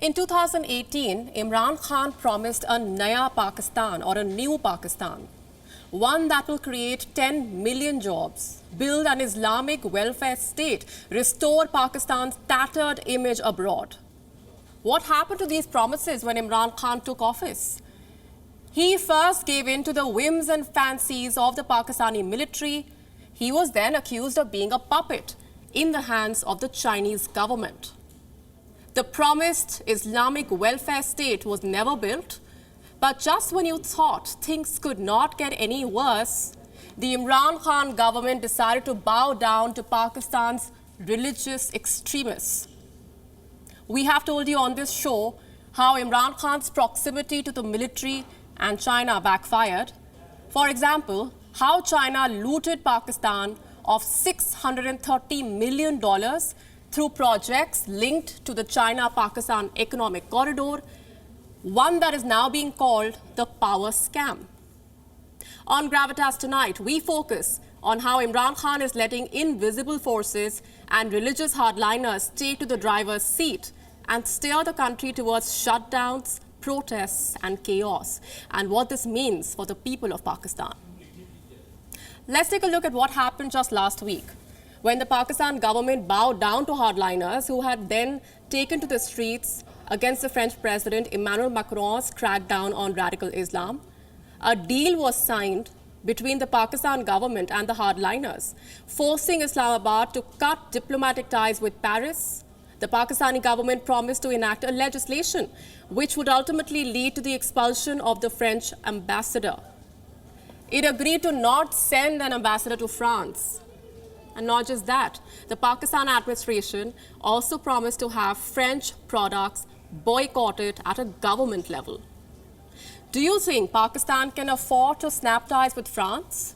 In 2018, Imran Khan promised a Naya Pakistan or a new Pakistan, one that will create 10 million jobs, build an Islamic welfare state, restore Pakistan's tattered image abroad. What happened to these promises when Imran Khan took office? He first gave in to the whims and fancies of the Pakistani military. He was then accused of being a puppet in the hands of the Chinese government. The promised Islamic welfare state was never built, but just when you thought things could not get any worse, the Imran Khan government decided to bow down to Pakistan's religious extremists. We have told you on this show how Imran Khan's proximity to the military and China backfired. For example, how China looted Pakistan of $630 million through projects linked to the China-Pakistan Economic Corridor, one that is now being called the power scam. On Gravitas tonight, we focus on how Imran Khan is letting invisible forces and religious hardliners take to the driver's seat and steer the country towards shutdowns, protests and chaos, and what this means for the people of Pakistan. Let's take a look at what happened just last week, when the Pakistan government bowed down to hardliners who had then taken to the streets against the French President Emmanuel Macron's crackdown on radical Islam. A deal was signed between the Pakistan government and the hardliners, forcing Islamabad to cut diplomatic ties with Paris. The Pakistani government promised to enact a legislation which would ultimately lead to the expulsion of the French ambassador. It agreed to not send an ambassador to France. And not just that, the Pakistan administration also promised to have French products boycotted at a government level. Do you think Pakistan can afford to snap ties with France?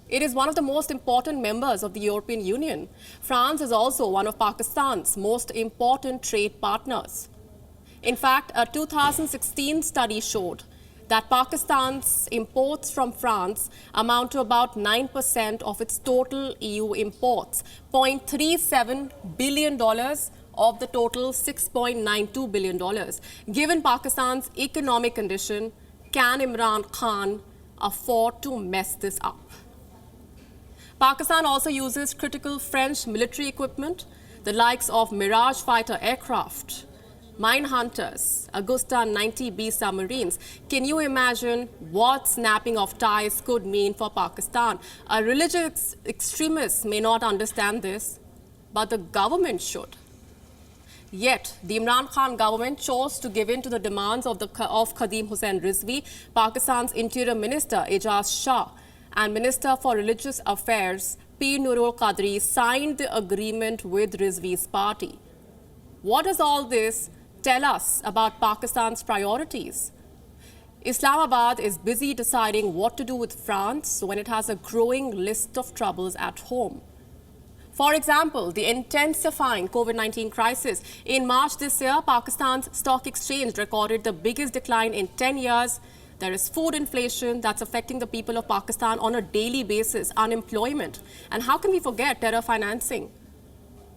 It is one of the most important members of the European Union. France is also one of Pakistan's most important trade partners. In fact, a 2016 study showed that Pakistan's imports from France amount to about 9% of its total EU imports, $0.37 billion of the total $6.92 billion. Given Pakistan's economic condition, can Imran Khan afford to mess this up? Pakistan also uses critical French military equipment, the likes of Mirage fighter aircraft, mine hunters, Agusta 90B submarines. Can you imagine what snapping of ties could mean for Pakistan? A religious extremist may not understand this, but the government should. Yet, the Imran Khan government chose to give in to the demands of Khadim Hussain Rizvi, Pakistan's Interior Minister Ejaz Shah, and Minister for Religious Affairs P. Nurul Qadri signed the agreement with Rizvi's party. What does all this tell us about Pakistan's priorities? Islamabad is busy deciding what to do with France when it has a growing list of troubles at home. For example, the intensifying COVID-19 crisis. In March this year, Pakistan's stock exchange recorded the biggest decline in 10 years. There is food inflation that's affecting the people of Pakistan on a daily basis, unemployment. And how can we forget terror financing?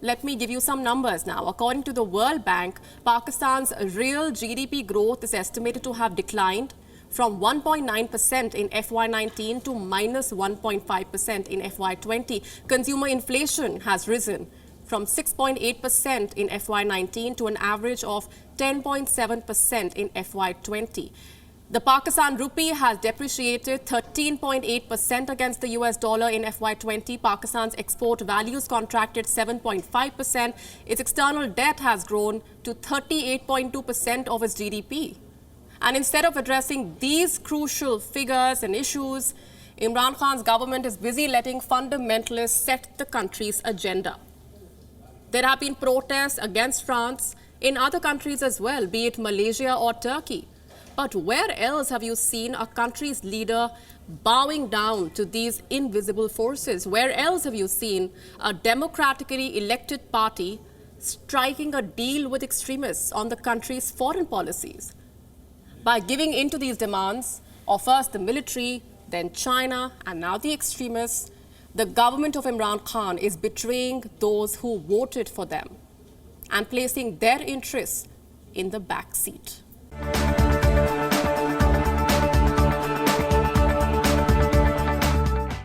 Let me give you some numbers now. According to the World Bank, Pakistan's real GDP growth is estimated to have declined from 1.9% in FY19 to minus 1.5% in FY20. Consumer inflation has risen from 6.8% in FY19 to an average of 10.7% in FY20. The Pakistan rupee has depreciated 13.8% against the US dollar in FY20. Pakistan's export values contracted 7.5%. Its external debt has grown to 38.2% of its GDP. And instead of addressing these crucial figures and issues, Imran Khan's government is busy letting fundamentalists set the country's agenda. There have been protests against France in other countries as well, be it Malaysia or Turkey. But where else have you seen a country's leader bowing down to these invisible forces? Where else have you seen a democratically elected party striking a deal with extremists on the country's foreign policies? By giving in to these demands of first the military, then China, and now the extremists, the government of Imran Khan is betraying those who voted for them and placing their interests in the back seat.